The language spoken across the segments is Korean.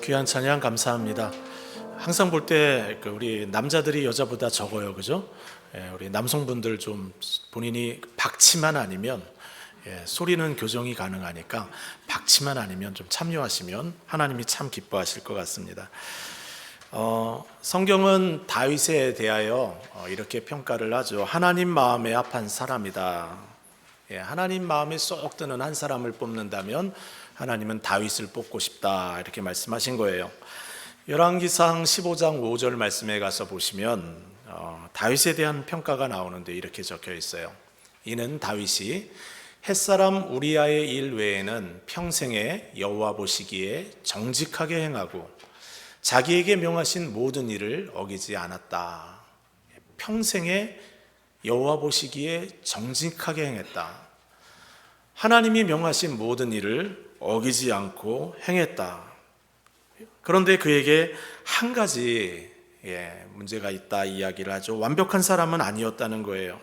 귀한 찬양 감사합니다. 항상 볼 때 우리 남자들이 여자보다 적어요, 그죠? 우리 남성분들 좀 본인이 박치만 아니면 소리는 교정이 가능하니까 박치만 아니면 좀 참여하시면 하나님이 참 기뻐하실 것 같습니다. 성경은 다윗에 대하여 이렇게 평가를 하죠. 하나님 마음에 합한 사람이다. 하나님 마음에 쏙 드는 한 사람을 뽑는다면 하나님은 다윗을 뽑고 싶다, 이렇게 말씀하신 거예요. 열왕기상 15장 5절 말씀에 가서 보시면 다윗에 대한 평가가 나오는데 이렇게 적혀 있어요. 이는 다윗이 햇사람 우리아의 일 외에는 평생에 여호와 보시기에 정직하게 행하고 자기에게 명하신 모든 일을 어기지 않았다. 평생에 여호와 보시기에 정직하게 행했다. 하나님이 명하신 모든 일을 어기지 않고 행했다. 그런데 그에게 한 가지 문제가 있다 이야기를 하죠. 완벽한 사람은 아니었다는 거예요.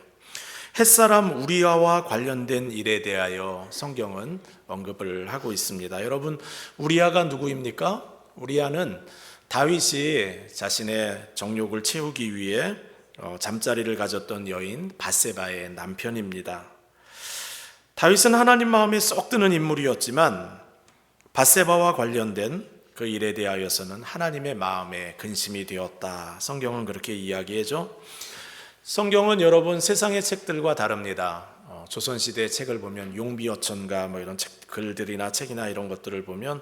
햇사람 우리아와 관련된 일에 대하여 성경은 언급을 하고 있습니다. 여러분, 우리아가 누구입니까? 우리아는 다윗이 자신의 정욕을 채우기 위해 잠자리를 가졌던 여인 밧세바의 남편입니다. 다윗은 하나님 마음에 쏙 드는 인물이었지만 밧세바와 관련된 그 일에 대하여서는 하나님의 마음에 근심이 되었다. 성경은 그렇게 이야기해죠. 성경은 여러분 세상의 책들과 다릅니다. 조선시대 책을 보면 용비어천가 이런 글들이나 책이나 이런 것들을 보면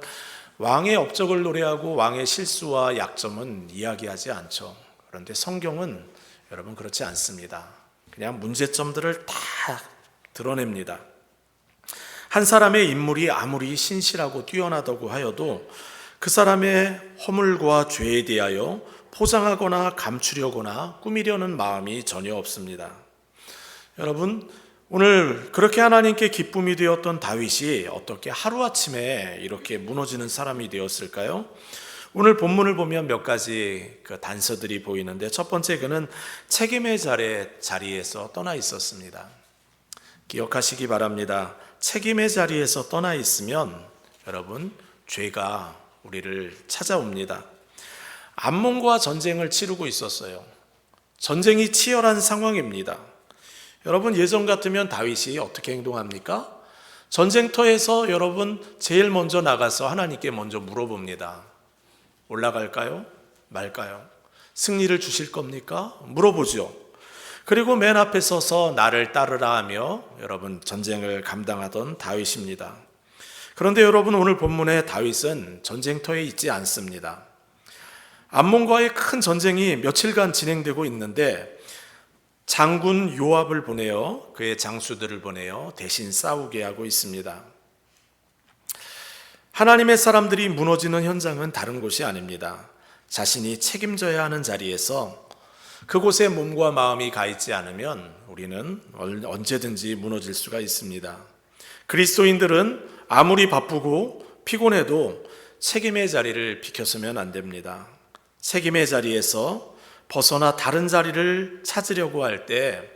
왕의 업적을 노래하고 왕의 실수와 약점은 이야기하지 않죠. 그런데 성경은 여러분 그렇지 않습니다. 그냥 문제점들을 다 드러냅니다. 한 사람의 인물이 아무리 신실하고 뛰어나다고 하여도 그 사람의 허물과 죄에 대하여 포장하거나 감추려거나 꾸미려는 마음이 전혀 없습니다. 여러분, 오늘 그렇게 하나님께 기쁨이 되었던 다윗이 어떻게 하루아침에 이렇게 무너지는 사람이 되었을까요? 오늘 본문을 보면 몇 가지 단서들이 보이는데, 첫 번째, 그는 책임의 자리에서 떠나 있었습니다. 기억하시기 바랍니다. 책임의 자리에서 떠나 있으면 여러분 죄가 우리를 찾아옵니다. 암몬과 전쟁을 치르고 있었어요. 전쟁이 치열한 상황입니다. 여러분, 예전 같으면 다윗이 어떻게 행동합니까? 전쟁터에서 여러분 제일 먼저 나가서 하나님께 먼저 물어봅니다. 올라갈까요? 말까요? 승리를 주실 겁니까? 물어보죠. 그리고 맨 앞에 서서 나를 따르라 하며 여러분 전쟁을 감당하던 다윗입니다. 그런데 여러분, 오늘 본문에 다윗은 전쟁터에 있지 않습니다. 암몬과의 큰 전쟁이 며칠간 진행되고 있는데 장군 요압을 보내어 그의 장수들을 보내어 대신 싸우게 하고 있습니다. 하나님의 사람들이 무너지는 현장은 다른 곳이 아닙니다. 자신이 책임져야 하는 자리에서 그곳에 몸과 마음이 가 있지 않으면 우리는 언제든지 무너질 수가 있습니다. 그리스도인들은 아무리 바쁘고 피곤해도 책임의 자리를 비켜서면 안 됩니다. 책임의 자리에서 벗어나 다른 자리를 찾으려고 할 때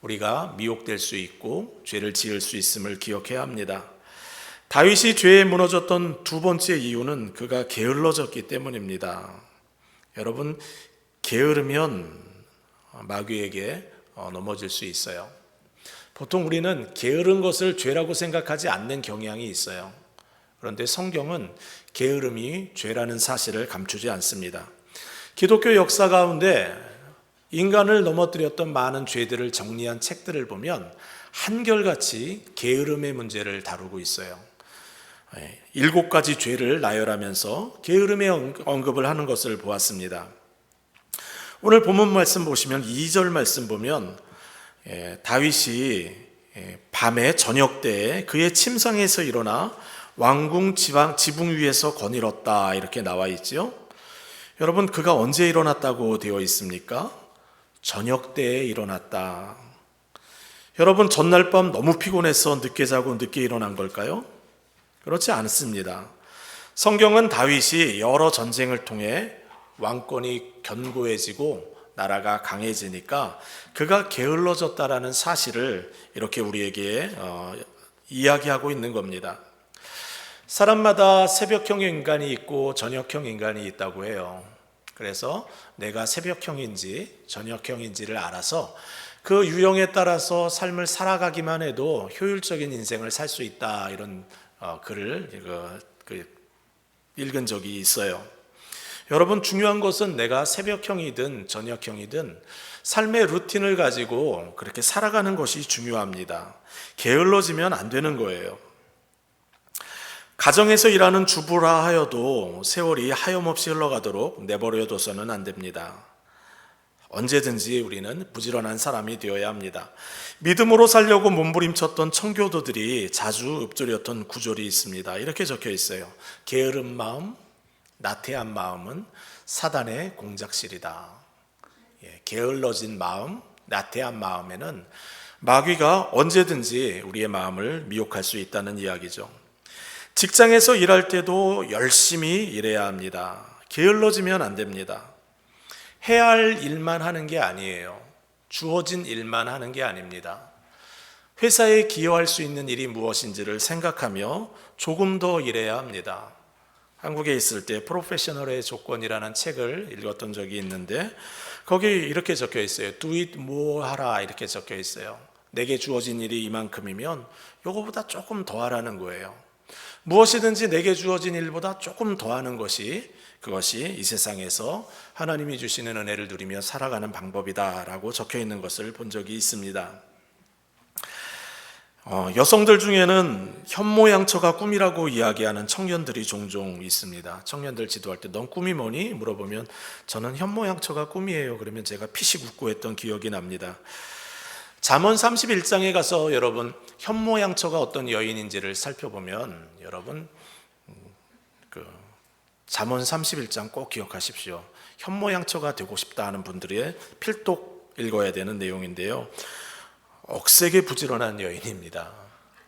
우리가 미혹될 수 있고 죄를 지을 수 있음을 기억해야 합니다. 다윗이 죄에 무너졌던 두 번째 이유는 그가 게을러졌기 때문입니다. 여러분, 게으르면 마귀에게 넘어질 수 있어요. 보통 우리는 게으른 것을 죄라고 생각하지 않는 경향이 있어요. 그런데 성경은 게으름이 죄라는 사실을 감추지 않습니다. 기독교 역사 가운데 인간을 넘어뜨렸던 많은 죄들을 정리한 책들을 보면 한결같이 게으름의 문제를 다루고 있어요. 7가지 죄를 나열하면서 게으름의 언급을 하는 것을 보았습니다. 오늘 본문 말씀 보시면 2절 말씀 보면 다윗이 밤에 저녁 때에 그의 침상에서 일어나 왕궁 지붕 위에서 거닐었다, 이렇게 나와 있죠. 여러분, 그가 언제 일어났다고 되어 있습니까? 저녁 때에 일어났다. 여러분, 전날 밤 너무 피곤해서 늦게 자고 늦게 일어난 걸까요? 그렇지 않습니다. 성경은 다윗이 여러 전쟁을 통해 왕권이 견고해지고 나라가 강해지니까 그가 게을러졌다라는 사실을 이렇게 우리에게 이야기하고 있는 겁니다. 사람마다 새벽형 인간이 있고 저녁형 인간이 있다고 해요. 그래서 내가 새벽형인지 저녁형인지를 알아서 그 유형에 따라서 삶을 살아가기만 해도 효율적인 인생을 살 수 있다, 이런 글을 읽은 적이 있어요. 여러분, 중요한 것은 내가 새벽형이든 저녁형이든 삶의 루틴을 가지고 그렇게 살아가는 것이 중요합니다. 게을러지면 안 되는 거예요. 가정에서 일하는 주부라 하여도 세월이 하염없이 흘러가도록 내버려둬서는 안 됩니다. 언제든지 우리는 부지런한 사람이 되어야 합니다. 믿음으로 살려고 몸부림쳤던 청교도들이 자주 읊조렸던 구절이 있습니다. 이렇게 적혀 있어요. 게으른 마음, 나태한 마음은 사단의 공작실이다. 게을러진 마음, 나태한 마음에는 마귀가 언제든지 우리의 마음을 미혹할 수 있다는 이야기죠. 직장에서 일할 때도 열심히 일해야 합니다. 게을러지면 안 됩니다. 해야 할 일만 하는 게 아니에요. 주어진 일만 하는 게 아닙니다. 회사에 기여할 수 있는 일이 무엇인지를 생각하며 조금 더 일해야 합니다. 한국에 있을 때 프로페셔널의 조건이라는 책을 읽었던 적이 있는데 거기 이렇게 적혀 있어요. Do it more 하라, 이렇게 적혀 있어요. 내게 주어진 일이 이만큼이면 이거보다 조금 더 하라는 거예요. 무엇이든지 내게 주어진 일보다 조금 더 하는 것이, 그것이 이 세상에서 하나님이 주시는 은혜를 누리며 살아가는 방법이다라고 적혀 있는 것을 본 적이 있습니다. 여성들 중에는 현모양처가 꿈이라고 이야기하는 청년들이 종종 있습니다. 청년들 지도할 때 넌 꿈이 뭐니? 물어보면 저는 현모양처가 꿈이에요. 그러면 제가 피식 웃고 했던 기억이 납니다. 잠언 31장에 가서 여러분 현모양처가 어떤 여인인지를 살펴보면 여러분 잠언 31장 꼭 기억하십시오. 현모양처가 되고 싶다 하는 분들의 필독 읽어야 되는 내용인데요. 억세게 부지런한 여인입니다.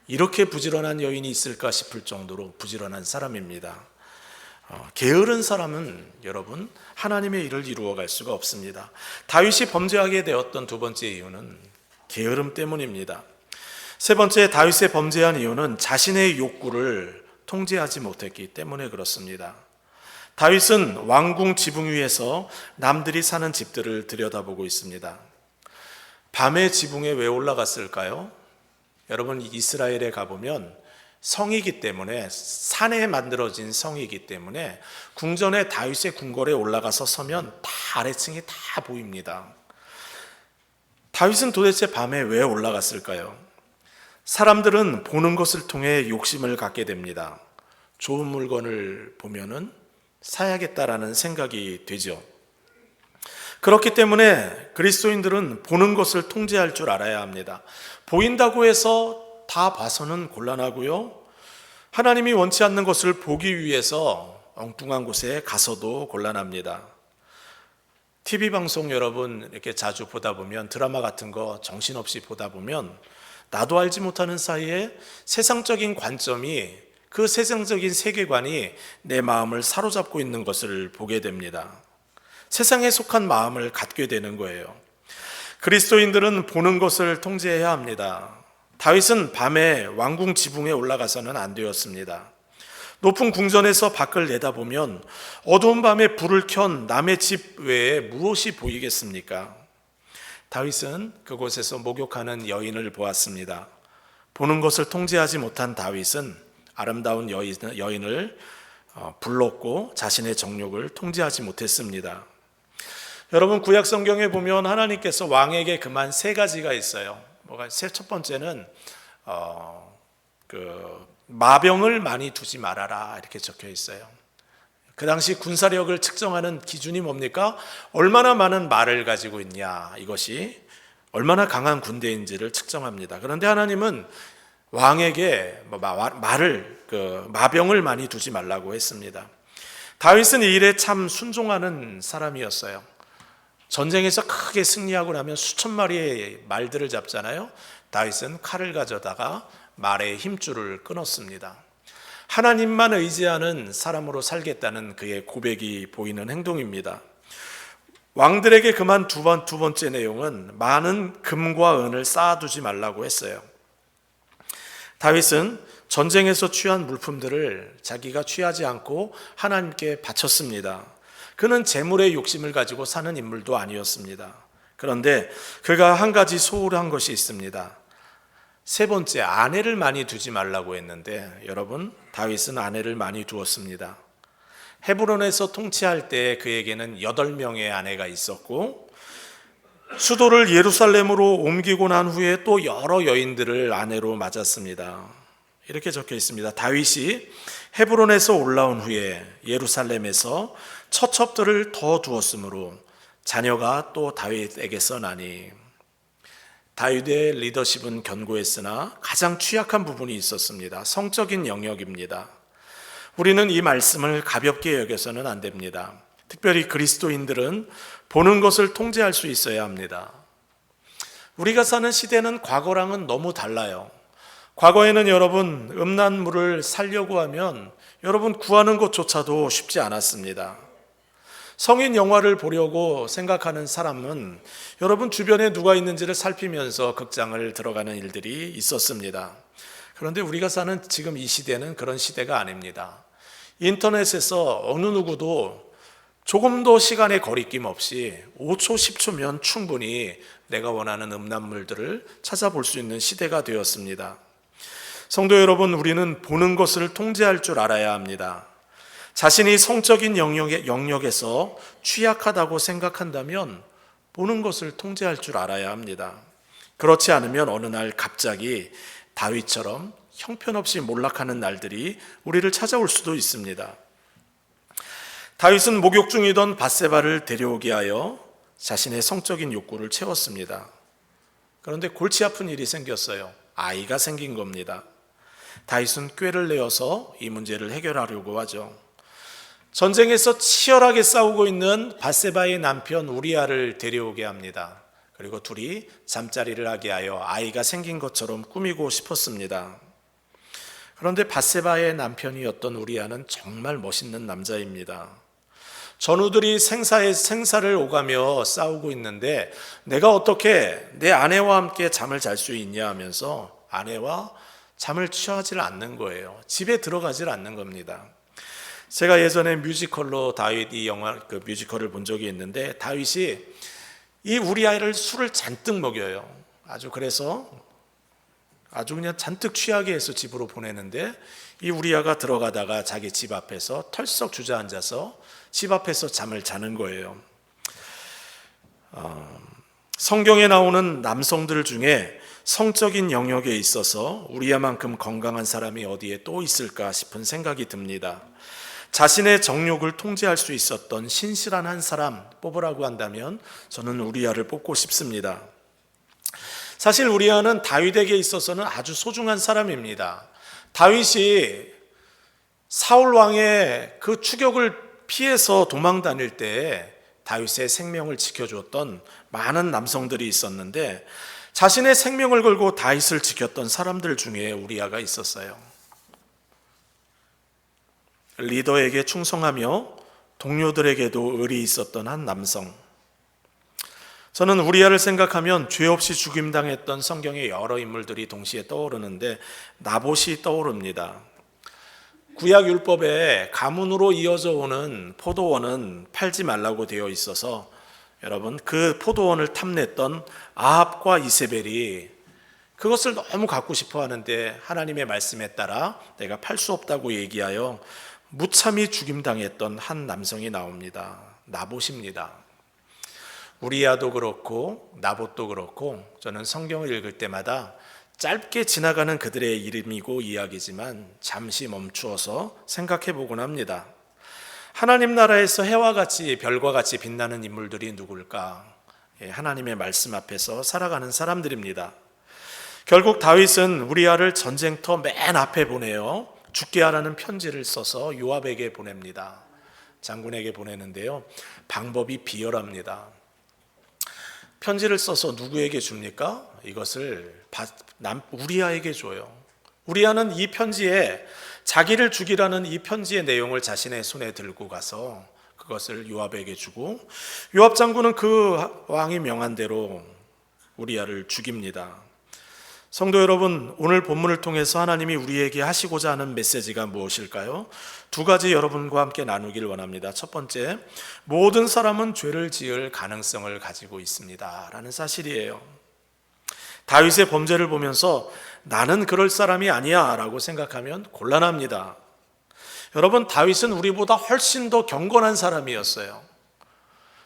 이렇게 부지런한 여인이 있을까 싶을 정도로 부지런한 사람입니다. 게으른 사람은 여러분 하나님의 일을 이루어갈 수가 없습니다. 다윗이 범죄하게 되었던 두 번째 이유는 게으름 때문입니다. 세 번째, 다윗의 범죄한 이유는 자신의 욕구를 통제하지 못했기 때문에 그렇습니다. 다윗은 왕궁 지붕 위에서 남들이 사는 집들을 들여다보고 있습니다. 밤에 지붕에 왜 올라갔을까요? 여러분, 이스라엘에 가보면 성이기 때문에, 산에 만들어진 성이기 때문에 궁전에 다윗의 궁궐에 올라가서 서면 다 아래층이 다 보입니다. 다윗은 도대체 밤에 왜 올라갔을까요? 사람들은 보는 것을 통해 욕심을 갖게 됩니다. 좋은 물건을 보면은 사야겠다라는 생각이 되죠. 그렇기 때문에 그리스도인들은 보는 것을 통제할 줄 알아야 합니다. 보인다고 해서 다 봐서는 곤란하고요. 하나님이 원치 않는 것을 보기 위해서 엉뚱한 곳에 가서도 곤란합니다. TV 방송 여러분 이렇게 자주 보다 보면, 드라마 같은 거 정신없이 보다 보면 나도 알지 못하는 사이에 세상적인 관점이, 그 세상적인 세계관이 내 마음을 사로잡고 있는 것을 보게 됩니다. 세상에 속한 마음을 갖게 되는 거예요. 그리스도인들은 보는 것을 통제해야 합니다. 다윗은 밤에 왕궁 지붕에 올라가서는 안 되었습니다. 높은 궁전에서 밖을 내다보면 어두운 밤에 불을 켠 남의 집 외에 무엇이 보이겠습니까? 다윗은 그곳에서 목욕하는 여인을 보았습니다. 보는 것을 통제하지 못한 다윗은 아름다운 여인을 불렀고 자신의 정욕을 통제하지 못했습니다. 여러분, 구약 성경에 보면 하나님께서 왕에게 금한 세 가지가 있어요. 첫 번째는 마병을 많이 두지 말아라, 이렇게 적혀 있어요. 그 당시 군사력을 측정하는 기준이 뭡니까? 얼마나 많은 말을 가지고 있냐, 이것이 얼마나 강한 군대인지를 측정합니다. 그런데 하나님은 왕에게 마병을 많이 두지 말라고 했습니다. 다윗은 이 일에 참 순종하는 사람이었어요. 전쟁에서 크게 승리하고 나면 수천 마리의 말들을 잡잖아요. 다윗은 칼을 가져다가 말의 힘줄을 끊었습니다. 하나님만 의지하는 사람으로 살겠다는 그의 고백이 보이는 행동입니다. 왕들에게 금한 두 번째 내용은 많은 금과 은을 쌓아두지 말라고 했어요. 다윗은 전쟁에서 취한 물품들을 자기가 취하지 않고 하나님께 바쳤습니다. 그는 재물의 욕심을 가지고 사는 인물도 아니었습니다. 그런데 그가 한 가지 소홀한 것이 있습니다. 세 번째, 아내를 많이 두지 말라고 했는데 여러분, 다윗은 아내를 많이 두었습니다. 헤브론에서 통치할 때 그에게는 8명의 아내가 있었고, 수도를 예루살렘으로 옮기고 난 후에 또 여러 여인들을 아내로 맞았습니다. 이렇게 적혀 있습니다. 다윗이 헤브론에서 올라온 후에 예루살렘에서 처첩들을 더 두었으므로 자녀가 또 다윗에게서 나니. 다윗의 리더십은 견고했으나 가장 취약한 부분이 있었습니다. 성적인 영역입니다. 우리는 이 말씀을 가볍게 여겨서는 안 됩니다. 특별히 그리스도인들은 보는 것을 통제할 수 있어야 합니다. 우리가 사는 시대는 과거랑은 너무 달라요. 과거에는 여러분, 음란물을 살려고 하면 여러분 구하는 것조차도 쉽지 않았습니다. 성인 영화를 보려고 생각하는 사람은 여러분 주변에 누가 있는지를 살피면서 극장을 들어가는 일들이 있었습니다. 그런데 우리가 사는 지금 이 시대는 그런 시대가 아닙니다. 인터넷에서 어느 누구도 조금도 시간의 거리낌 없이 5초, 10초면 충분히 내가 원하는 음란물들을 찾아볼 수 있는 시대가 되었습니다. 성도 여러분, 우리는 보는 것을 통제할 줄 알아야 합니다. 자신이 성적인 영역에서 취약하다고 생각한다면 보는 것을 통제할 줄 알아야 합니다. 그렇지 않으면 어느 날 갑자기 다윗처럼 형편없이 몰락하는 날들이 우리를 찾아올 수도 있습니다. 다윗은 목욕 중이던 밧세바를 데려오게 하여 자신의 성적인 욕구를 채웠습니다. 그런데 골치 아픈 일이 생겼어요. 아이가 생긴 겁니다. 다윗은 꾀를 내어서 이 문제를 해결하려고 하죠. 전쟁에서 치열하게 싸우고 있는 밧세바의 남편 우리아를 데려오게 합니다. 그리고 둘이 잠자리를 하게 하여 아이가 생긴 것처럼 꾸미고 싶었습니다. 그런데 밧세바의 남편이었던 우리아는 정말 멋있는 남자입니다. 전우들이 생사를 오가며 싸우고 있는데 내가 어떻게 내 아내와 함께 잠을 잘 수 있냐 하면서 아내와 잠을 취하지 않는 거예요. 집에 들어가질 않는 겁니다. 제가 예전에 뮤지컬로 다윗 이 영화 뮤지컬을 본 적이 있는데 다윗이 이 우리아를 술을 잔뜩 먹여요. 그래서 그냥 잔뜩 취하게 해서 집으로 보내는데 이 우리아가 들어가다가 자기 집 앞에서 털썩 주저앉아서 집 앞에서 잠을 자는 거예요. 성경에 나오는 남성들 중에 성적인 영역에 있어서 우리아만큼 건강한 사람이 어디에 또 있을까 싶은 생각이 듭니다. 자신의 정욕을 통제할 수 있었던 신실한 한 사람 뽑으라고 한다면 저는 우리아를 뽑고 싶습니다. 사실 우리아는 다윗에게 있어서는 아주 소중한 사람입니다. 다윗이 사울 왕의 그 추격을 피해서 도망 다닐 때 다윗의 생명을 지켜주었던 많은 남성들이 있었는데 자신의 생명을 걸고 다윗을 지켰던 사람들 중에 우리아가 있었어요. 리더에게 충성하며 동료들에게도 의리 있었던 한 남성. 저는 우리아를 생각하면 죄 없이 죽임당했던 성경의 여러 인물들이 동시에 떠오르는데 나봇이 떠오릅니다. 구약 율법에 가문으로 이어져 오는 포도원은 팔지 말라고 되어 있어서 여러분 그 포도원을 탐냈던 아합과 이세벨이 그것을 너무 갖고 싶어 하는데 하나님의 말씀에 따라 내가 팔 수 없다고 얘기하여 무참히 죽임당했던 한 남성이 나옵니다. 나봇입니다. 우리아도 그렇고 나봇도 그렇고 저는 성경을 읽을 때마다 짧게 지나가는 그들의 이름이고 이야기지만 잠시 멈추어서 생각해 보곤 합니다. 하나님 나라에서 해와 같이 별과 같이 빛나는 인물들이 누굴까? 하나님의 말씀 앞에서 살아가는 사람들입니다. 결국 다윗은 우리아를 전쟁터 맨 앞에 보내요. 죽게 하라는 편지를 써서 요압에게 보냅니다. 장군에게 보내는데요. 방법이 비열합니다. 편지를 써서 누구에게 줍니까? 이것을 우리아에게 줘요. 우리아는 이 편지에 자기를 죽이라는 이 편지의 내용을 자신의 손에 들고 가서 그것을 요압에게 주고 요압 장군은 그 왕이 명한 대로 우리아를 죽입니다. 성도 여러분, 오늘 본문을 통해서 하나님이 우리에게 하시고자 하는 메시지가 무엇일까요? 두 가지 여러분과 함께 나누길 원합니다. 첫 번째, 모든 사람은 죄를 지을 가능성을 가지고 있습니다 라는 사실이에요. 다윗의 범죄를 보면서 나는 그럴 사람이 아니야 라고 생각하면 곤란합니다. 여러분, 다윗은 우리보다 훨씬 더 경건한 사람이었어요.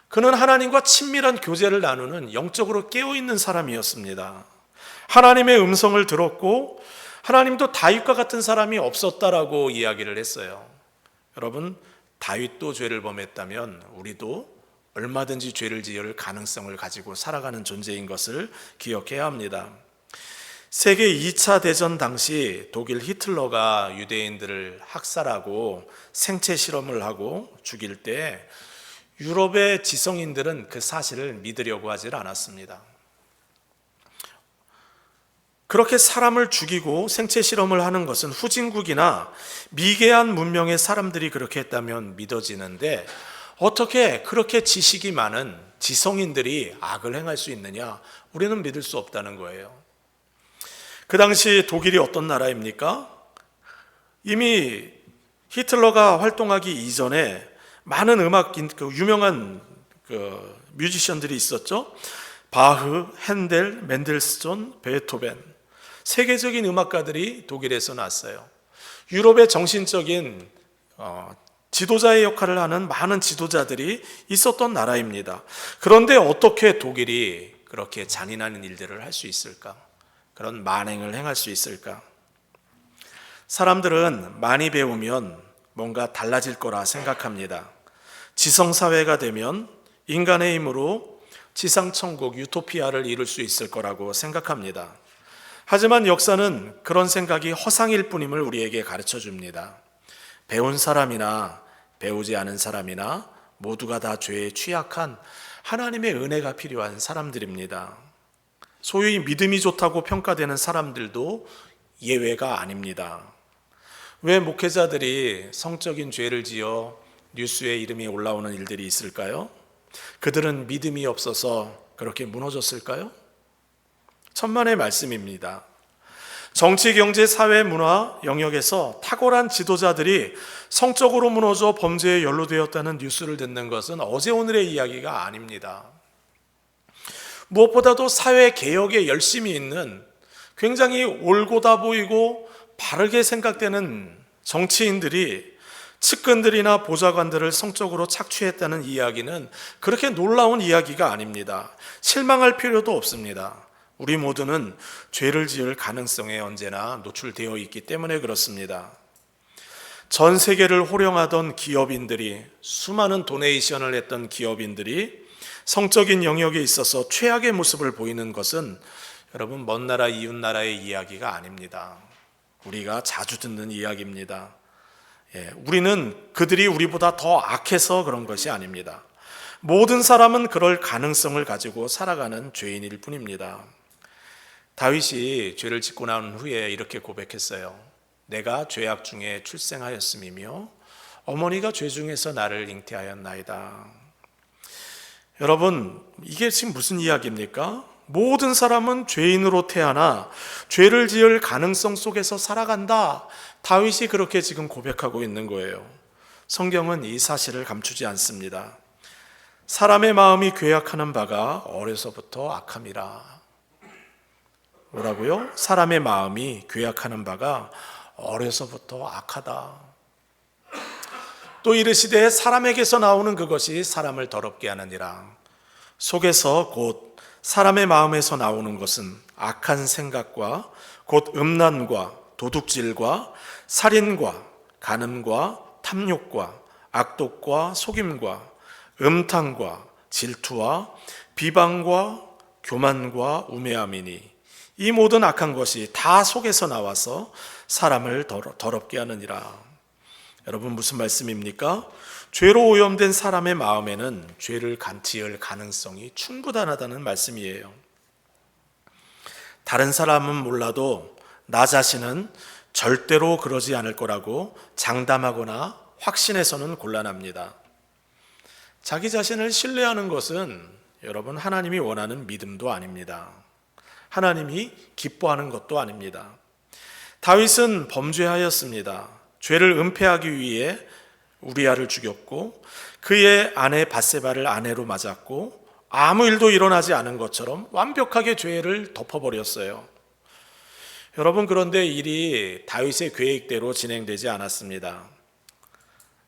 그는 하나님과 친밀한 교제를 나누는 영적으로 깨어있는 사람이었습니다. 하나님의 음성을 들었고 하나님도 다윗과 같은 사람이 없었다라고 이야기를 했어요. 여러분, 다윗도 죄를 범했다면 우리도 얼마든지 죄를 지을 가능성을 가지고 살아가는 존재인 것을 기억해야 합니다. 세계 2차 대전 당시 독일 히틀러가 유대인들을 학살하고 생체 실험을 하고 죽일 때 유럽의 지성인들은 그 사실을 믿으려고 하질 않았습니다. 그렇게 사람을 죽이고 생체 실험을 하는 것은 후진국이나 미개한 문명의 사람들이 그렇게 했다면 믿어지는데 어떻게 그렇게 지식이 많은 지성인들이 악을 행할 수 있느냐? 우리는 믿을 수 없다는 거예요. 그 당시 독일이 어떤 나라입니까? 이미 히틀러가 활동하기 이전에 많은 유명한 뮤지션들이 있었죠. 바흐, 핸델, 멘델스존, 베토벤. 세계적인 음악가들이 독일에서 났어요. 유럽의 정신적인 지도자의 역할을 하는 많은 지도자들이 있었던 나라입니다. 그런데 어떻게 독일이 그렇게 잔인한 일들을 할 수 있을까? 그런 만행을 행할 수 있을까? 사람들은 많이 배우면 뭔가 달라질 거라 생각합니다. 지성사회가 되면 인간의 힘으로 지상천국, 유토피아를 이룰 수 있을 거라고 생각합니다. 하지만 역사는 그런 생각이 허상일 뿐임을 우리에게 가르쳐 줍니다. 배운 사람이나 배우지 않은 사람이나 모두가 다 죄에 취약한 하나님의 은혜가 필요한 사람들입니다. 소위 믿음이 좋다고 평가되는 사람들도 예외가 아닙니다. 왜 목회자들이 성적인 죄를 지어 뉴스에 이름이 올라오는 일들이 있을까요? 그들은 믿음이 없어서 그렇게 무너졌을까요? 천만의 말씀입니다. 정치, 경제, 사회, 문화 영역에서 탁월한 지도자들이 성적으로 무너져 범죄에 연루되었다는 뉴스를 듣는 것은 어제 오늘의 이야기가 아닙니다. 무엇보다도 사회 개혁에 열심히 있는 굉장히 올곧아 보이고 바르게 생각되는 정치인들이 측근들이나 보좌관들을 성적으로 착취했다는 이야기는 그렇게 놀라운 이야기가 아닙니다. 실망할 필요도 없습니다. 우리 모두는 죄를 지을 가능성에 언제나 노출되어 있기 때문에 그렇습니다. 전 세계를 호령하던 기업인들이, 수많은 도네이션을 했던 기업인들이 성적인 영역에 있어서 최악의 모습을 보이는 것은 여러분, 먼 나라 이웃 나라의 이야기가 아닙니다. 우리가 자주 듣는 이야기입니다. 우리는 그들이 우리보다 더 악해서 그런 것이 아닙니다. 모든 사람은 그럴 가능성을 가지고 살아가는 죄인일 뿐입니다. 다윗이 죄를 짓고 난 후에 이렇게 고백했어요. 내가 죄악 중에 출생하였음이며 어머니가 죄 중에서 나를 잉태하였나이다. 여러분, 이게 지금 무슨 이야기입니까? 모든 사람은 죄인으로 태어나 죄를 지을 가능성 속에서 살아간다. 다윗이 그렇게 지금 고백하고 있는 거예요. 성경은 이 사실을 감추지 않습니다. 사람의 마음이 괴악하는 바가 어려서부터 악함이라. 뭐라고요? 사람의 마음이 괴악하는 바가 어려서부터 악하다. 또 이르시되 사람에게서 나오는 그것이 사람을 더럽게 하느니라. 속에서 곧 사람의 마음에서 나오는 것은 악한 생각과 곧 음란과 도둑질과 살인과 간음과 탐욕과 악독과 속임과 음탕과 질투와 비방과 교만과 우매함이니 이 모든 악한 것이 다 속에서 나와서 사람을 더럽게 하느니라. 여러분, 무슨 말씀입니까? 죄로 오염된 사람의 마음에는 죄를 지을 가능성이 충분하다는 말씀이에요. 다른 사람은 몰라도 나 자신은 절대로 그러지 않을 거라고 장담하거나 확신해서는 곤란합니다. 자기 자신을 신뢰하는 것은 여러분, 하나님이 원하는 믿음도 아닙니다. 하나님이 기뻐하는 것도 아닙니다. 다윗은 범죄하였습니다. 죄를 은폐하기 위해 우리아를 죽였고 그의 아내 밧세바를 아내로 맞았고 아무 일도 일어나지 않은 것처럼 완벽하게 죄를 덮어버렸어요. 여러분, 그런데 일이 다윗의 계획대로 진행되지 않았습니다.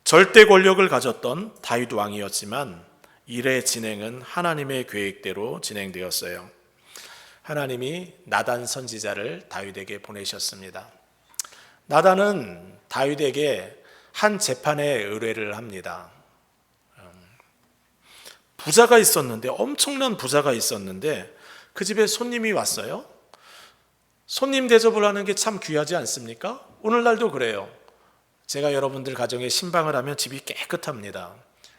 절대 권력을 가졌던 다윗 왕이었지만 일의 진행은 하나님의 계획대로 진행되었어요. 하나님이 나단 선지자를 다윗에게 보내셨습니다. 나단은 다윗에게 한 재판의 의뢰를 합니다. 부자가 있었는데, 엄청난 부자가 있었는데 그 집에 손님이 왔어요. 손님 대접을 하는 게 참 귀하지 않습니까? 오늘날도 그래요. 제가 여러분들 가정에 신방을 하면 집이 깨끗합니다.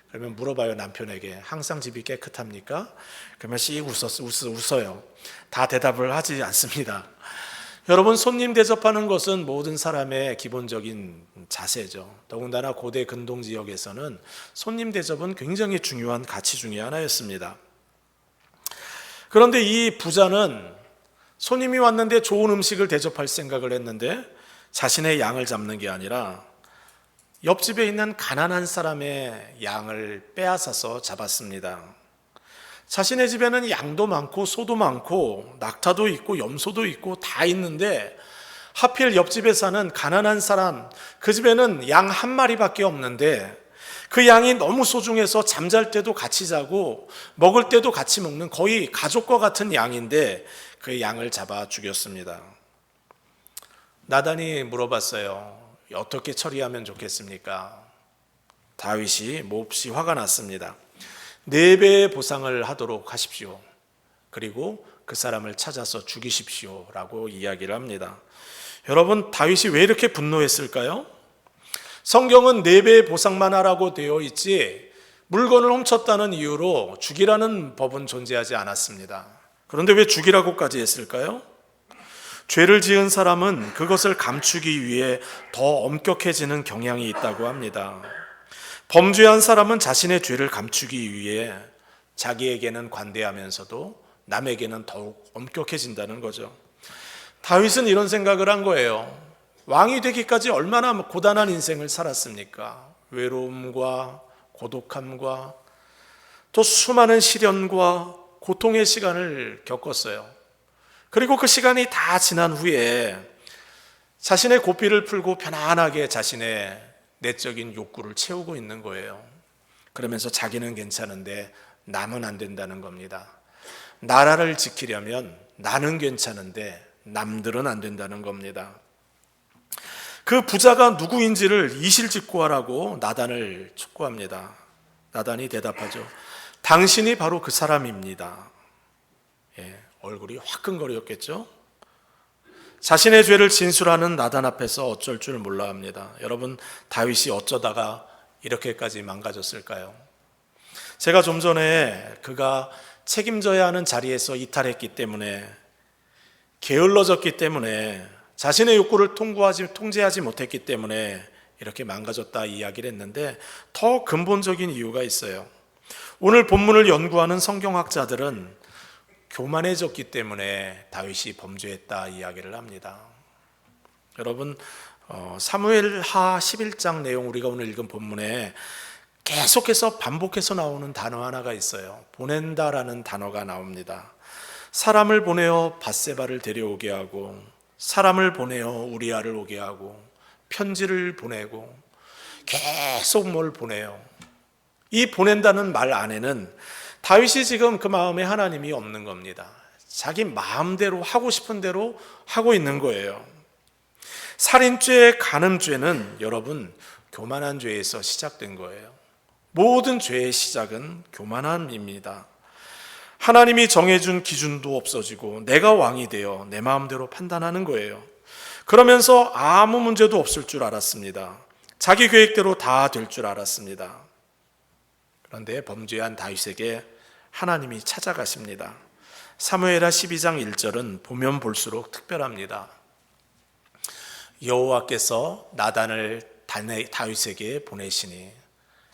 그러면 물어봐요, 남편에게. 항상 집이 깨끗합니까? 그러면 씩 웃어요. 다 대답을 하지 않습니다. 여러분, 손님 대접하는 것은 모든 사람의 기본적인 자세죠. 더군다나 고대 근동 지역에서는 손님 대접은 굉장히 중요한 가치 중에 하나였습니다. 그런데 이 부자는 손님이 왔는데 좋은 음식을 대접할 생각을 했는데 자신의 양을 잡는 게 아니라 옆집에 있는 가난한 사람의 양을 빼앗아서 잡았습니다. 자신의 집에는 양도 많고 소도 많고 낙타도 있고 염소도 있고 다 있는데 하필 옆집에 사는 가난한 사람, 그 집에는 양 한 마리밖에 없는데 그 양이 너무 소중해서 잠잘 때도 같이 자고 먹을 때도 같이 먹는 거의 가족과 같은 양인데 그 양을 잡아 죽였습니다. 나단이 물어봤어요. 어떻게 처리하면 좋겠습니까? 다윗이 몹시 화가 났습니다. 4배의 보상을 하도록 하십시오. 그리고 그 사람을 찾아서 죽이십시오 라고 이야기를 합니다. 여러분, 다윗이 왜 이렇게 분노했을까요? 성경은 4배의 보상만 하라고 되어 있지 물건을 훔쳤다는 이유로 죽이라는 법은 존재하지 않았습니다. 그런데 왜 죽이라고까지 했을까요? 죄를 지은 사람은 그것을 감추기 위해 더 엄격해지는 경향이 있다고 합니다. 범죄한 사람은 자신의 죄를 감추기 위해 자기에게는 관대하면서도 남에게는 더욱 엄격해진다는 거죠. 다윗은 이런 생각을 한 거예요. 왕이 되기까지 얼마나 고단한 인생을 살았습니까? 외로움과 고독함과 또 수많은 시련과 고통의 시간을 겪었어요. 그리고 그 시간이 다 지난 후에 자신의 고삐를 풀고 편안하게 자신의 내적인 욕구를 채우고 있는 거예요. 그러면서 자기는 괜찮은데 남은 안 된다는 겁니다. 나라를 지키려면 나는 괜찮은데 남들은 안 된다는 겁니다. 그 부자가 누구인지를 이실직고하라고 나단을 촉구합니다. 나단이 대답하죠. 당신이 바로 그 사람입니다. 얼굴이 화끈거렸겠죠. 자신의 죄를 진술하는 나단 앞에서 어쩔 줄 몰라 합니다. 여러분, 다윗이 어쩌다가 이렇게까지 망가졌을까요? 제가 좀 전에 그가 책임져야 하는 자리에서 이탈했기 때문에, 게을러졌기 때문에, 자신의 욕구를 통제하지 못했기 때문에 이렇게 망가졌다 이야기를 했는데 더 근본적인 이유가 있어요. 오늘 본문을 연구하는 성경학자들은 교만해졌기 때문에 다윗이 범죄했다 이야기를 합니다. 여러분, 사무엘하 11장 내용, 우리가 오늘 읽은 본문에 계속해서 반복해서 나오는 단어 하나가 있어요. 보낸다라는 단어가 나옵니다. 사람을 보내어 밧세바를 데려오게 하고, 사람을 보내어 우리아를 오게 하고, 편지를 보내고, 계속 뭘 보내요. 이 보낸다는 말 안에는 다윗이 지금 그 마음에 하나님이 없는 겁니다. 자기 마음대로 하고 싶은 대로 하고 있는 거예요. 살인죄, 간음죄는 여러분 교만한 죄에서 시작된 거예요. 모든 죄의 시작은 교만함입니다. 하나님이 정해준 기준도 없어지고 내가 왕이 되어 내 마음대로 판단하는 거예요. 그러면서 아무 문제도 없을 줄 알았습니다. 자기 계획대로 다 될 줄 알았습니다. 그런데 범죄한 다윗에게 하나님이 찾아가십니다. 사무엘하 12장 1절은 보면 볼수록 특별합니다. 여호와께서 나단을 다윗에게 보내시니,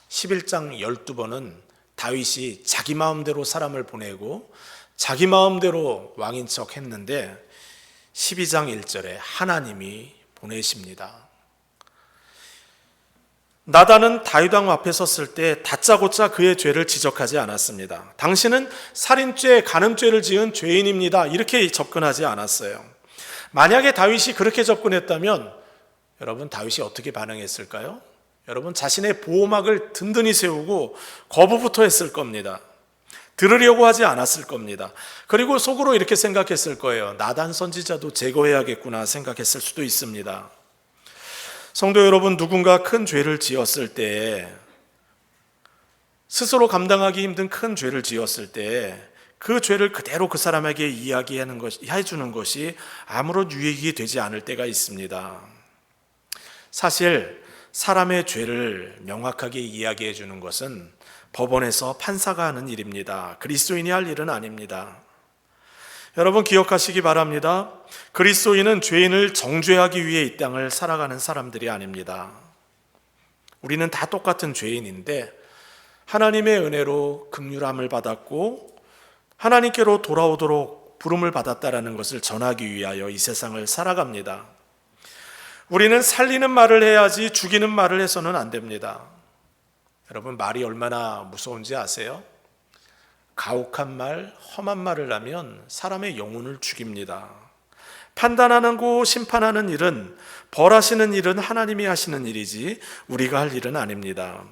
11장 12번은 다윗이 자기 마음대로 사람을 보내고 자기 마음대로 왕인 척 했는데 12장 1절에 하나님이 보내십니다. 나단은 다윗 왕 앞에 섰을 때 다짜고짜 그의 죄를 지적하지 않았습니다. 당신은 살인죄, 간음죄를 지은 죄인입니다. 이렇게 접근하지 않았어요. 만약에 다윗이 그렇게 접근했다면 여러분 다윗이 어떻게 반응했을까요? 여러분 자신의 보호막을 든든히 세우고 거부부터 했을 겁니다. 들으려고 하지 않았을 겁니다. 그리고 속으로 이렇게 생각했을 거예요. 나단 선지자도 제거해야겠구나 생각했을 수도 있습니다. 성도 여러분, 누군가 큰 죄를 지었을 때, 스스로 감당하기 힘든 큰 죄를 지었을 때 그 죄를 그대로 그 사람에게 해주는 것이 아무런 유익이 되지 않을 때가 있습니다. 사실 사람의 죄를 명확하게 이야기해 주는 것은 법원에서 판사가 하는 일입니다. 그리스도인이 할 일은 아닙니다. 여러분 기억하시기 바랍니다. 그리스도인은 죄인을 정죄하기 위해 이 땅을 살아가는 사람들이 아닙니다. 우리는 다 똑같은 죄인인데 하나님의 은혜로 긍휼함을 받았고 하나님께로 돌아오도록 부름을 받았다라는 것을 전하기 위하여 이 세상을 살아갑니다. 우리는 살리는 말을 해야지 죽이는 말을 해서는 안 됩니다. 여러분 말이 얼마나 무서운지 아세요? 가혹한 말, 험한 말을 하면 사람의 영혼을 죽입니다. 판단하는 거, 심판하는 일은, 벌하시는 일은 하나님이 하시는 일이지 우리가 할 일은 아닙니다.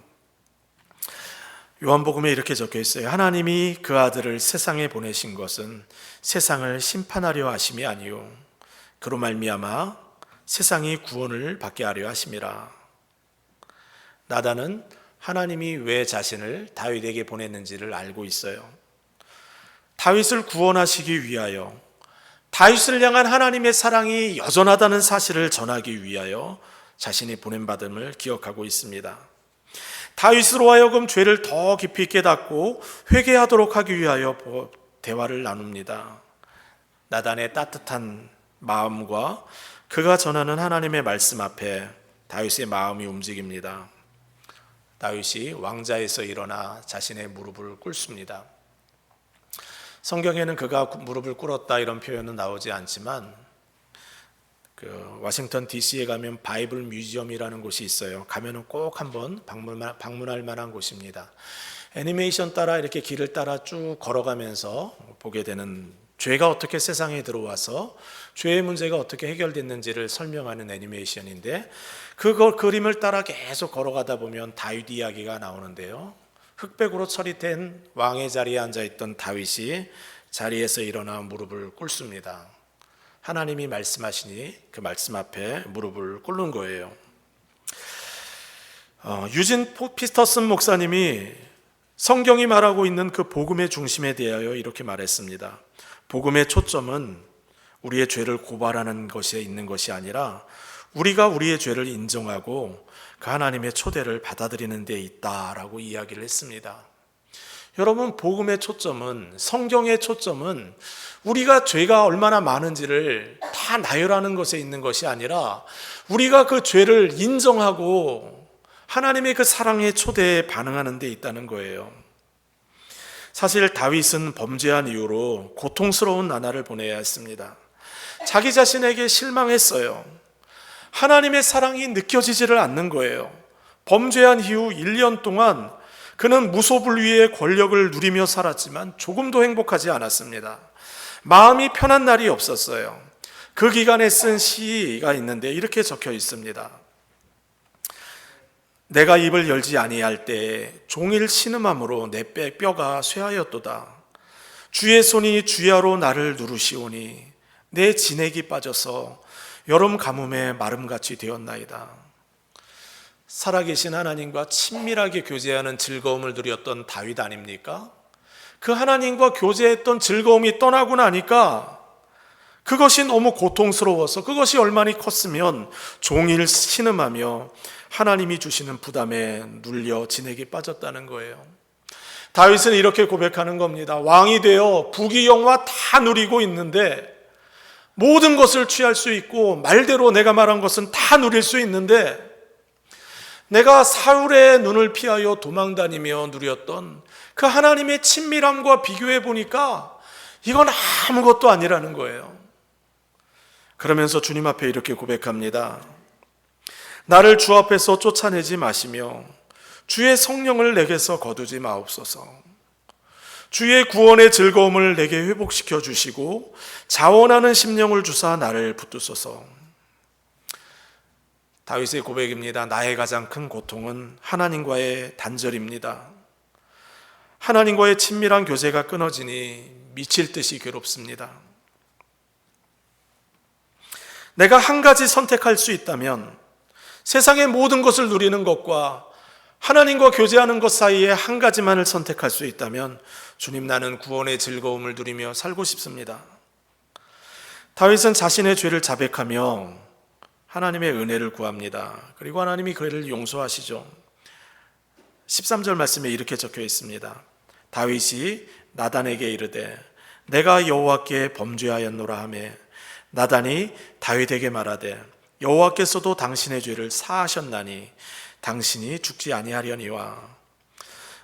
요한복음에 이렇게 적혀 있어요. 하나님이 그 아들을 세상에 보내신 것은 세상을 심판하려 하심이 아니요 그로 말미암아 세상이 구원을 받게 하려 하심이라. 나단은 하나님이 왜 자신을 다윗에게 보냈는지를 알고 있어요. 다윗을 구원하시기 위하여, 다윗을 향한 하나님의 사랑이 여전하다는 사실을 전하기 위하여 자신이 보냄받음을 기억하고 있습니다. 다윗으로 하여금 죄를 더 깊이 깨닫고 회개하도록 하기 위하여 대화를 나눕니다. 나단의 따뜻한 마음과 그가 전하는 하나님의 말씀 앞에 다윗의 마음이 움직입니다. 다윗이 왕자에서 일어나 자신의 무릎을 꿇습니다. 성경에는 그가 무릎을 꿇었다 이런 표현은 나오지 않지만 워싱턴 DC에 가면 바이블 뮤지엄이라는 곳이 있어요. 가면은 꼭 한번 방문할 만한 곳입니다. 애니메이션 따라 이렇게 길을 따라 쭉 걸어가면서 보게 되는 죄가 어떻게 세상에 들어와서 죄의 문제가 어떻게 해결됐는지를 설명하는 애니메이션인데 그 그림을 따라 계속 걸어가다 보면 다윗 이야기가 나오는데요. 흑백으로 처리된 왕의 자리에 앉아있던 다윗이 자리에서 일어나 무릎을 꿇습니다. 하나님이 말씀하시니 그 말씀 앞에 무릎을 꿇는 거예요. 유진 피터슨 목사님이 성경이 말하고 있는 그 복음의 중심에 대하여 이렇게 말했습니다. 복음의 초점은 우리의 죄를 고발하는 것에 있는 것이 아니라 우리가 우리의 죄를 인정하고 그 하나님의 초대를 받아들이는 데 있다라고 이야기를 했습니다. 여러분 복음의 초점은, 성경의 초점은 우리가 죄가 얼마나 많은지를 다 나열하는 것에 있는 것이 아니라 우리가 그 죄를 인정하고 하나님의 그 사랑의 초대에 반응하는 데 있다는 거예요. 사실 다윗은 범죄한 이후로 고통스러운 나날을 보내야 했습니다. 자기 자신에게 실망했어요. 하나님의 사랑이 느껴지지를 않는 거예요. 범죄한 이후 1년 동안 그는 무소불위의 권력을 누리며 살았지만 조금도 행복하지 않았습니다. 마음이 편한 날이 없었어요. 그 기간에 쓴 시가 있는데 이렇게 적혀 있습니다. 내가 입을 열지 아니할 때 종일 신음함으로 내 뼈가 쇠하였도다. 주의 손이 주야로 나를 누르시오니 내 진액이 빠져서 여름 가뭄에 마름같이 되었나이다. 살아계신 하나님과 친밀하게 교제하는 즐거움을 누렸던 다윗 아닙니까? 그 하나님과 교제했던 즐거움이 떠나고 나니까 그것이 너무 고통스러워서, 그것이 얼마나 컸으면 종일 신음하며 하나님이 주시는 부담에 눌려 진액이 빠졌다는 거예요. 다윗은 이렇게 고백하는 겁니다. 왕이 되어 부귀영화 다 누리고 있는데, 모든 것을 취할 수 있고 말대로 내가 말한 것은 다 누릴 수 있는데, 내가 사울의 눈을 피하여 도망다니며 누렸던 그 하나님의 친밀함과 비교해 보니까 이건 아무것도 아니라는 거예요. 그러면서 주님 앞에 이렇게 고백합니다. 나를 주 앞에서 쫓아내지 마시며 주의 성령을 내게서 거두지 마옵소서. 주의 구원의 즐거움을 내게 회복시켜 주시고 자원하는 심령을 주사 나를 붙드소서. 다윗의 고백입니다. 나의 가장 큰 고통은 하나님과의 단절입니다. 하나님과의 친밀한 교제가 끊어지니 미칠 듯이 괴롭습니다. 내가 한 가지 선택할 수 있다면 세상의 모든 것을 누리는 것과 하나님과 교제하는 것 사이에 한 가지만을 선택할 수 있다면 주님, 나는 구원의 즐거움을 누리며 살고 싶습니다. 다윗은 자신의 죄를 자백하며 하나님의 은혜를 구합니다. 그리고 하나님이 그를 용서하시죠. 13절 말씀에 이렇게 적혀 있습니다. 다윗이 나단에게 이르되 내가 여호와께 범죄하였노라 하매 나단이 다윗에게 말하되 여호와께서도 당신의 죄를 사하셨나니 당신이 죽지 아니하려니와.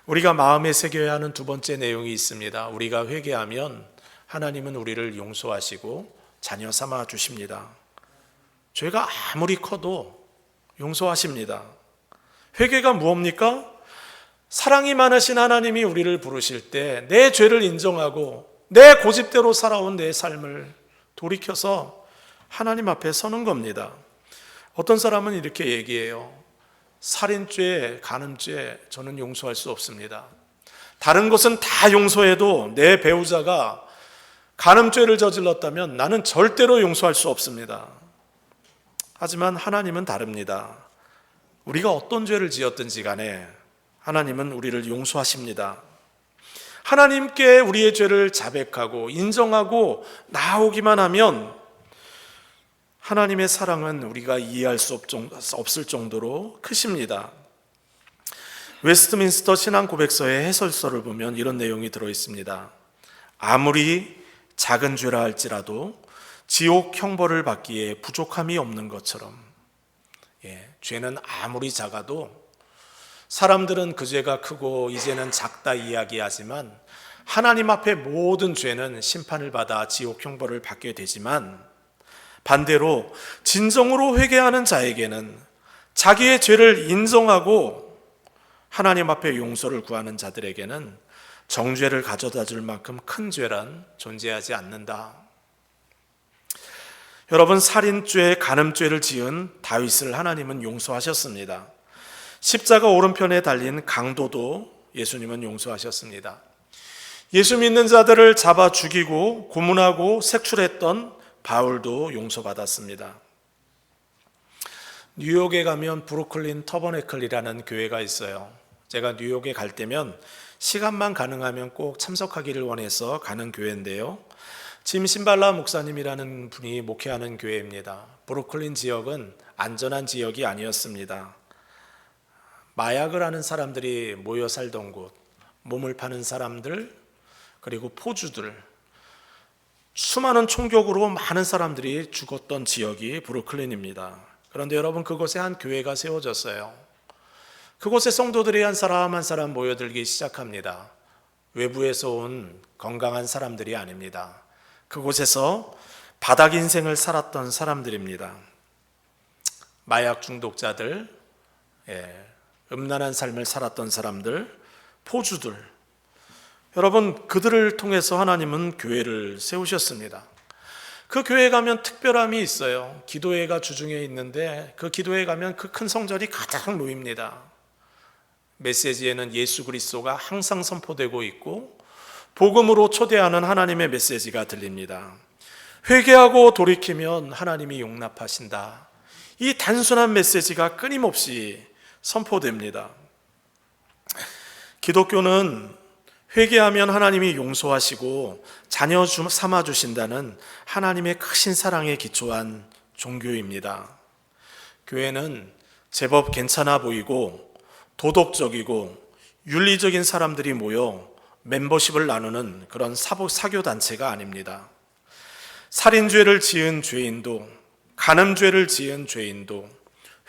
우리가 마음에 새겨야 하는 두 번째 내용이 있습니다. 우리가 회개하면 하나님은 우리를 용서하시고 자녀 삼아 주십니다. 죄가 아무리 커도 용서하십니다. 회개가 무엇입니까? 사랑이 많으신 하나님이 우리를 부르실 때 내 죄를 인정하고 내 고집대로 살아온 내 삶을 돌이켜서 하나님 앞에 서는 겁니다. 어떤 사람은 이렇게 얘기해요. 살인죄, 간음죄 저는 용서할 수 없습니다. 다른 것은 다 용서해도 내 배우자가 간음죄를 저질렀다면 나는 절대로 용서할 수 없습니다. 하지만 하나님은 다릅니다. 우리가 어떤 죄를 지었든지 간에 하나님은 우리를 용서하십니다. 하나님께 우리의 죄를 자백하고 인정하고 나아오기만 하면 하나님의 사랑은 우리가 이해할 수 없을 정도로 크십니다. 웨스트민스터 신앙 고백서의 해설서를 보면 이런 내용이 들어 있습니다. 아무리 작은 죄라 할지라도 지옥 형벌을 받기에 부족함이 없는 것처럼, 죄는 아무리 작아도 사람들은 그 죄가 크고 이제는 작다 이야기하지만 하나님 앞에 모든 죄는 심판을 받아 지옥 형벌을 받게 되지만, 반대로 진정으로 회개하는 자에게는 자기의 죄를 인정하고 하나님 앞에 용서를 구하는 자들에게는 정죄를 가져다 줄 만큼 큰 죄란 존재하지 않는다. 여러분, 살인죄, 간음죄를 지은 다윗을 하나님은 용서하셨습니다. 십자가 오른편에 달린 강도도 예수님은 용서하셨습니다. 예수 믿는 자들을 잡아 죽이고 고문하고 색출했던 바울도 용서받았습니다. 뉴욕에 가면 브루클린 터버네클이라는 교회가 있어요. 제가 뉴욕에 갈 때면 시간만 가능하면 꼭 참석하기를 원해서 가는 교회인데요. 짐 신발라 목사님이라는 분이 목회하는 교회입니다. 브루클린 지역은 안전한 지역이 아니었습니다. 마약을 하는 사람들이 모여 살던 곳, 몸을 파는 사람들, 그리고 포주들, 수많은 총격으로 많은 사람들이 죽었던 지역이 브루클린입니다. 그런데 여러분, 그곳에 한 교회가 세워졌어요. 그곳에 성도들이 한 사람 한 사람 모여들기 시작합니다. 외부에서 온 건강한 사람들이 아닙니다. 그곳에서 바닥 인생을 살았던 사람들입니다. 마약 중독자들, 음란한 삶을 살았던 사람들, 포주들. 여러분, 그들을 통해서 하나님은 교회를 세우셨습니다. 그 교회에 가면 특별함이 있어요. 기도회가 주중에 있는데 그 기도회에 가면 그 큰 성전이 가득 모입니다. 메시지에는 예수 그리스도가 항상 선포되고 있고 복음으로 초대하는 하나님의 메시지가 들립니다. 회개하고 돌이키면 하나님이 용납하신다. 이 단순한 메시지가 끊임없이 선포됩니다. 기독교는 회개하면 하나님이 용서하시고 자녀 삼아주신다는 하나님의 크신 사랑에 기초한 종교입니다. 교회는 제법 괜찮아 보이고 도덕적이고 윤리적인 사람들이 모여 멤버십을 나누는 그런 사교단체가 아닙니다. 살인죄를 지은 죄인도, 간음죄를 지은 죄인도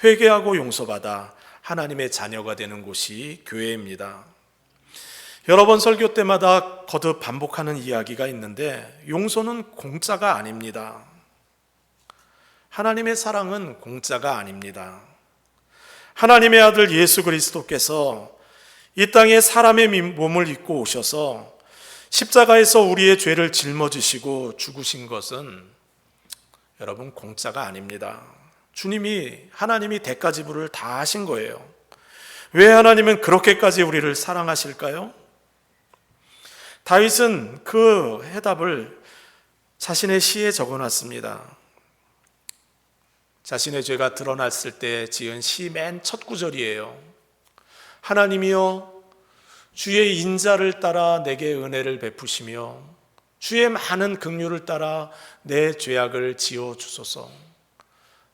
회개하고 용서받아 하나님의 자녀가 되는 곳이 교회입니다. 여러 번 설교 때마다 거듭 반복하는 이야기가 있는데 용서는 공짜가 아닙니다. 하나님의 사랑은 공짜가 아닙니다. 하나님의 아들 예수 그리스도께서 이 땅에 사람의 몸을 입고 오셔서 십자가에서 우리의 죄를 짊어지시고 죽으신 것은 여러분 공짜가 아닙니다. 하나님이 대가 지불을 다 하신 거예요. 왜 하나님은 그렇게까지 우리를 사랑하실까요? 다윗은 그 해답을 자신의 시에 적어놨습니다. 자신의 죄가 드러났을 때 지은 시 맨 첫 구절이에요. 하나님이여 주의 인자를 따라 내게 은혜를 베푸시며 주의 많은 긍휼을 따라 내 죄악을 지어 주소서.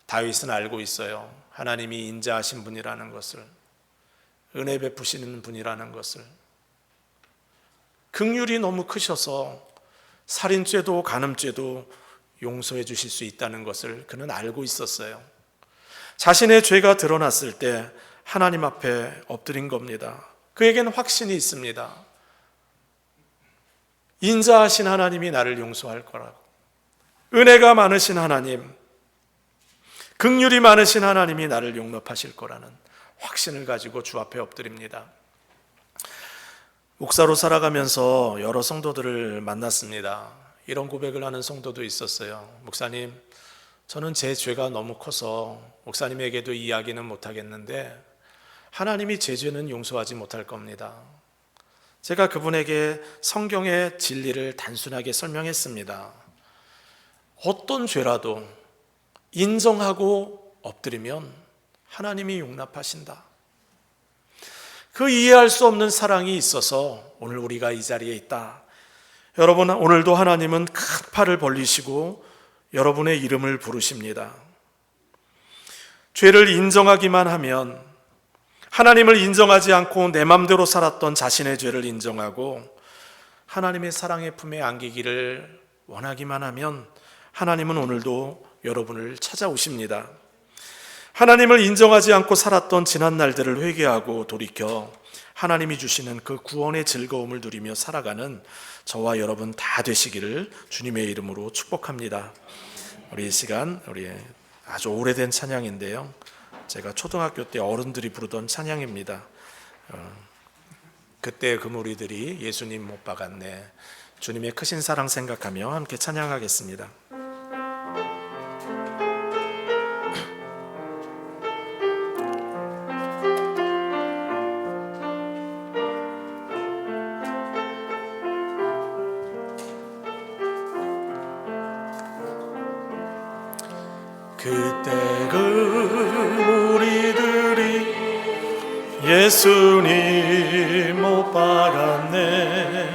다윗은 알고 있어요. 하나님이 인자하신 분이라는 것을, 은혜 베푸시는 분이라는 것을. 긍휼이 너무 크셔서 살인죄도 간음죄도 용서해 주실 수 있다는 것을 그는 알고 있었어요. 자신의 죄가 드러났을 때 하나님 앞에 엎드린 겁니다. 그에게는 확신이 있습니다. 인자하신 하나님이 나를 용서할 거라고. 은혜가 많으신 하나님, 긍휼이 많으신 하나님이 나를 용납하실 거라는 확신을 가지고 주 앞에 엎드립니다. 목사로 살아가면서 여러 성도들을 만났습니다. 이런 고백을 하는 성도도 있었어요. 목사님, 저는 제 죄가 너무 커서 목사님에게도 이야기는 못하겠는데 하나님이 제 죄는 용서하지 못할 겁니다. 제가 그분에게 성경의 진리를 단순하게 설명했습니다. 어떤 죄라도 인정하고 엎드리면 하나님이 용납하신다. 그 이해할 수 없는 사랑이 있어서 오늘 우리가 이 자리에 있다. 여러분, 오늘도 하나님은 큰 팔을 벌리시고 여러분의 이름을 부르십니다. 죄를 인정하기만 하면, 하나님을 인정하지 않고 내 맘대로 살았던 자신의 죄를 인정하고 하나님의 사랑의 품에 안기기를 원하기만 하면 하나님은 오늘도 여러분을 찾아오십니다. 하나님을 인정하지 않고 살았던 지난 날들을 회개하고 돌이켜 하나님이 주시는 그 구원의 즐거움을 누리며 살아가는 저와 여러분 다 되시기를 주님의 이름으로 축복합니다. 우리 이 시간, 우리 아주 오래된 찬양인데요, 제가 초등학교 때 어른들이 부르던 찬양입니다. 그때 그 무리들이 예수님 못 박았네. 주님의 크신 사랑 생각하며 함께 찬양하겠습니다. 그때 그 무리들이 예수님 못 박았네.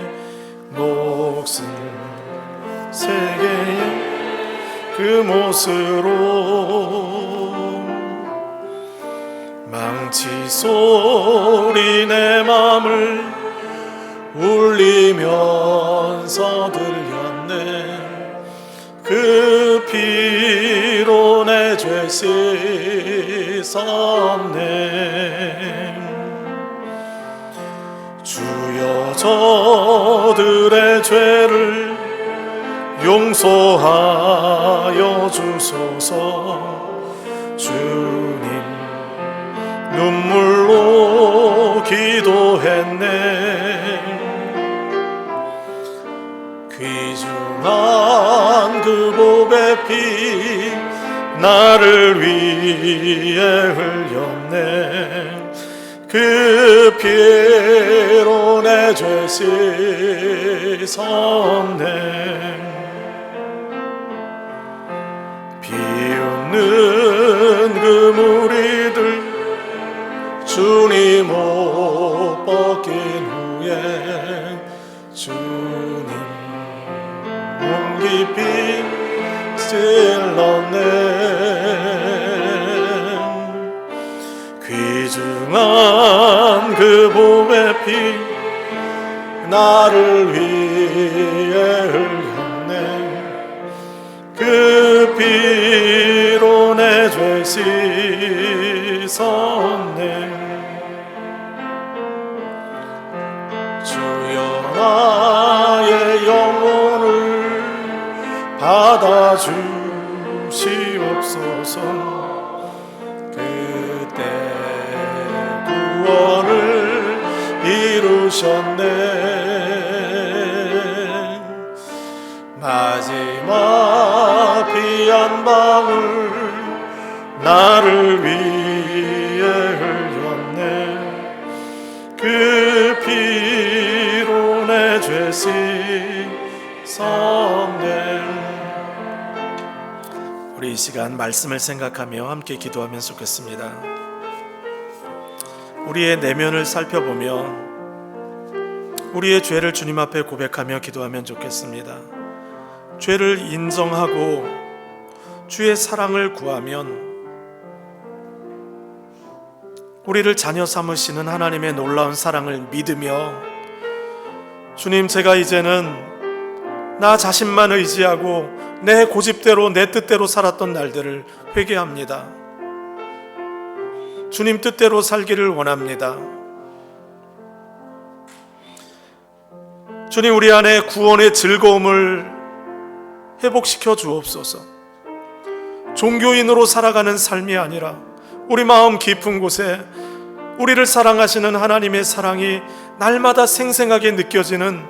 목숨 세계의 그 못으로 망치 소리 내 맘을 울리면서 들렸네. 그 피로 내 죄 씻었네. 주여 저들의 죄를 용서하여 주소서. 주님 눈물로 기도했네. 귀중한 그 보배 피 나를 위해 흘렸네. 그 피로 내 죄 씻었네. 비웃는 그 무리들 주님 옷 벗긴 후에 주님 몸 깊이 찔렀네. 귀중한 그 보배 피 나를 위해 흘렸네. 그 피로 내 죄 씻었네. 주 받아주시옵소서. 그때 구원을 이루셨네. 마지막 피 한 방울 나를 위해 흘렸네. 그 피로 내 죄 씻었네. 우리 이 시간 말씀을 생각하며 함께 기도하면 좋겠습니다. 우리의 내면을 살펴보며 우리의 죄를 주님 앞에 고백하며 기도하면 좋겠습니다. 죄를 인정하고 주의 사랑을 구하면 우리를 자녀 삼으시는 하나님의 놀라운 사랑을 믿으며, 주님, 제가 이제는 나 자신만 의지하고 내 고집대로 내 뜻대로 살았던 날들을 회개합니다. 주님 뜻대로 살기를 원합니다. 주님, 우리 안에 구원의 즐거움을 회복시켜 주옵소서. 종교인으로 살아가는 삶이 아니라 우리 마음 깊은 곳에 우리를 사랑하시는 하나님의 사랑이 날마다 생생하게 느껴지는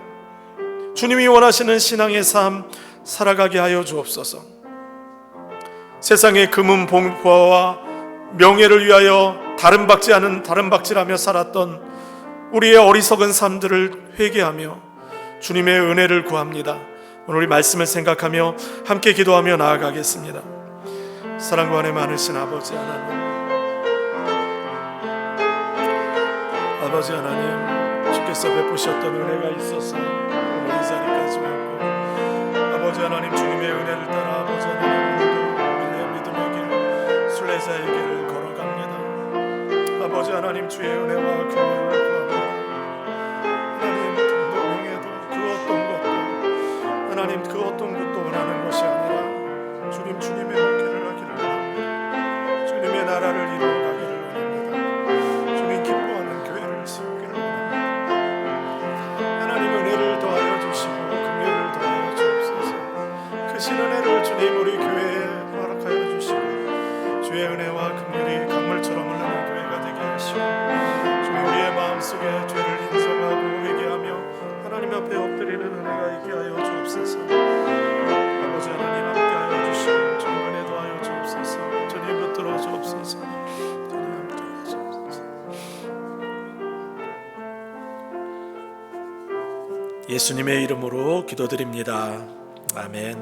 주님이 원하시는 신앙의 삶 살아가게 하여 주옵소서. 세상의 금은 봉화와 명예를 위하여 다름박질하며 살았던 우리의 어리석은 삶들을 회개하며 주님의 은혜를 구합니다. 오늘 우리 말씀을 생각하며 함께 기도하며 나아가겠습니다. 사랑과 은혜 많으신 아버지 하나님, 아버지 하나님, 주께서 베푸셨던 은혜가 있어서 오늘 이 자리까지 왔고, 아버지 하나님, 주님의 은혜를 따라 아버지 하나님, 오늘도 우리의 믿음의 길, 순례자의 길을 걸어갑니다. 아버지 하나님, 주의 은혜와 긍휼을 구합니다. 하나님, 돈도 명예도 그 어떤 것도, 하나님, 그 어떤 것도 원하는 것이 아니라 주님의 목회를 하기를 원합니다. 주님의 나라를 이루어가기를 원합니다. 주님 기뻐하는 교회를 세우기를 원합니다. 하나님, 은혜를 더하여 주시고 긍휼을 더하여 주옵소서. 크신 은혜를 주님 우리 교회에 허락하여 주시고 주의 은혜와 긍휼이 강물처럼 흐르는 교회가 되게 하시고, 주님 우리의 마음속에 죄를 인정하고 회개하며 하나님 앞에 엎드리는 은혜가 있게 하여 주옵소서. 아버지 하나님, 함께하여 주시고 주님 은혜 더하여 주옵소서. 주님 붙들어 주옵소서. 주님 함께하여 주옵소서. 예수님의 이름으로 기도드립니다. 아멘.